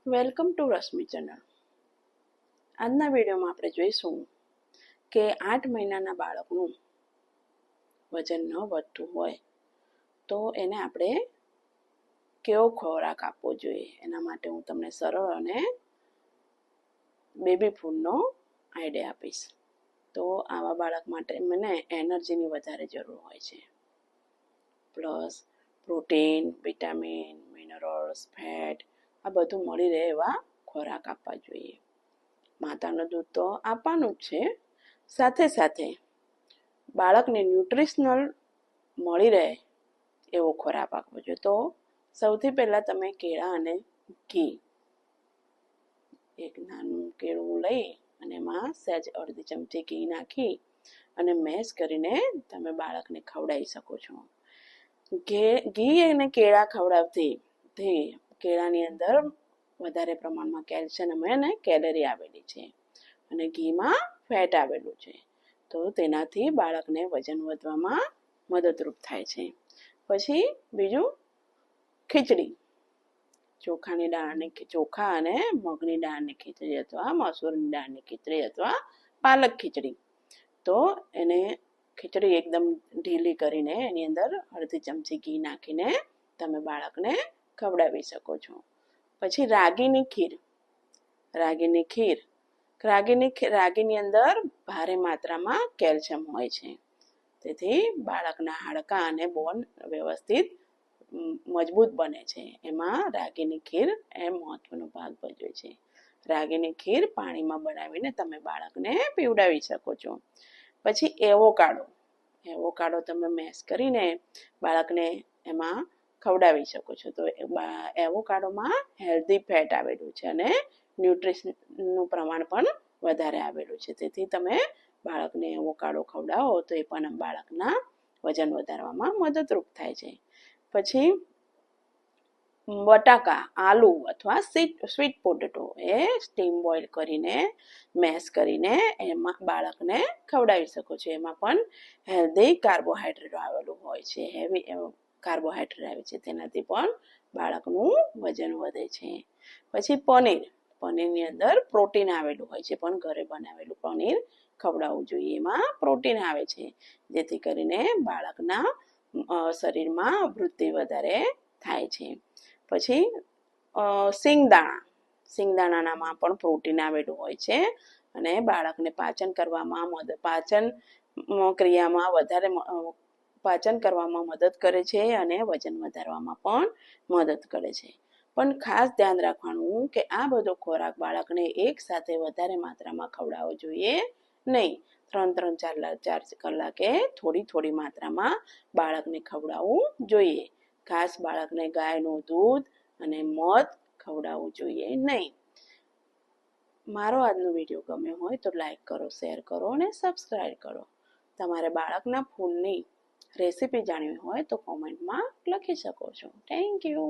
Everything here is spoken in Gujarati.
Welcome to Rashmi channel. આજના વિડીયોમાં આપણે જોઈશું કે 8 મહિનાના બાળકનું વજન ન વધતું હોય તો એને આપણે કેવો ખોરાક આપવો જોઈએ. એના માટે હું તમને સરળ અને બેબી ફૂડનો આઈડિયા આપીશ. તો આવા બાળક માટે મને એનર્જીની વધારે જરૂર હોય છે, plus protein, vitamin, minerals, fat આ બધું મળી રહે એવા ખોરાક આપવા જોઈએ. માતાનું દૂધ તો આપવાનું જ છે, સાથે સાથે બાળકને ન્યુટ્રિશનલ મળી રહે એવો ખોરાક આપવો જોઈએ. તો સૌથી પહેલાં તમે કેળા અને ઘી, એક નાનું કેળું લઈ અને એમાં સહેજ અડધી ચમચી ઘી નાખી અને મેશ કરીને તમે બાળકને ખવડાવી શકો છો. ઘી અને કેળા ખવડાવથી કેળાની અંદર વધારે પ્રમાણમાં કેલ્શિયમ અને કેલરી આવેલી છે અને ઘીમાં ફેટ આવેલું છે, તો તેનાથી બાળકને વજન વધવામાં મદદરૂપ થાય છે. પછી બીજું ખીચડી, ચોખા અને મગની દાળની ખીચડી અથવા મસૂરની દાળની ખીચડી અથવા પાલક ખીચડી. તો એને ખીચડી એકદમ ઢીલી કરીને એની અંદર અડધી ચમચી ઘી નાખીને તમે બાળકને ખવડાવી શકો છો. પછી રાગીની અંદર ભારે માત્રામાં કેલ્શિયમ હોય છે, તેથી બાળકના હાડકાં અને બોન વ્યવસ્થિત મજબૂત બને છે. એમાં રાગીની ખીર એ મહત્વનો ભાગ ભજવે છે. રાગીની ખીર પાણીમાં બનાવીને તમે બાળકને પીવડાવી શકો છો. પછી એવોકાડો તમે મેશ કરીને બાળકને એમાં ખવડાવી શકો છો. તો એવોકાડોમાં હેલ્ધી ફેટ આવેલું છે અને ન્યુટ્રિશનનું પ્રમાણ પણ વધારે આવેલું છે, તેથી તમે બાળકને એવોકાડો ખવડાવો તો એ પણ બાળકના વજન વધારવામાં મદદરૂપ થાય છે. પછી બટાકા, આલુ અથવા સ્વીટ પોટેટો એ સ્ટીમ બોઇલ કરીને મેશ કરીને એમાં બાળકને ખવડાવી શકો છો. એમાં પણ હેલ્ધી કાર્બોહાઈડ્રેટ આવેલું હોય છે, હેવી કાર્બોહાઈડ્રેટ આવે છે, તેનાથી પણ બાળકનું વજન વધે છે. પછી પનીરની અંદર પ્રોટીન આવેલું હોય છે, પણ ઘરે બનાવેલું પનીર ખવડાવવું જોઈએ. એમાં પ્રોટીન આવે છે, જેથી કરીને બાળકના શરીરમાં વૃદ્ધિ વધારે થાય છે. પછી સિંગદાણામાં પણ પ્રોટીન આવેલું હોય છે અને બાળકને પાચન કરવામાં મદદ કરે છે અને વજન વધારવામાં પણ મદદ કરે છે. પણ ખાસ ધ્યાન રાખવાનું કે આ બધો ખોરાક બાળકને એક સાથે વધારે માત્રામાં ખવડાવવો જોઈએ નહીં. 3-4 કલાકે થોડી માત્રામાં બાળકને ખવડાવવું જોઈએ. ખાસ બાળકને ગાયનું દૂધ અને મધ ખવડાવવું જોઈએ નહીં. મારો આજનો વિડીયો ગમ્યો હોય તો લાઈક કરો, શેર કરો અને સબસ્ક્રાઈબ કરો. તમારે બાળકના ફૂડની રેસીપી જાણવી હોય તો કોમેન્ટમાં લખી શકો છો. Thank you.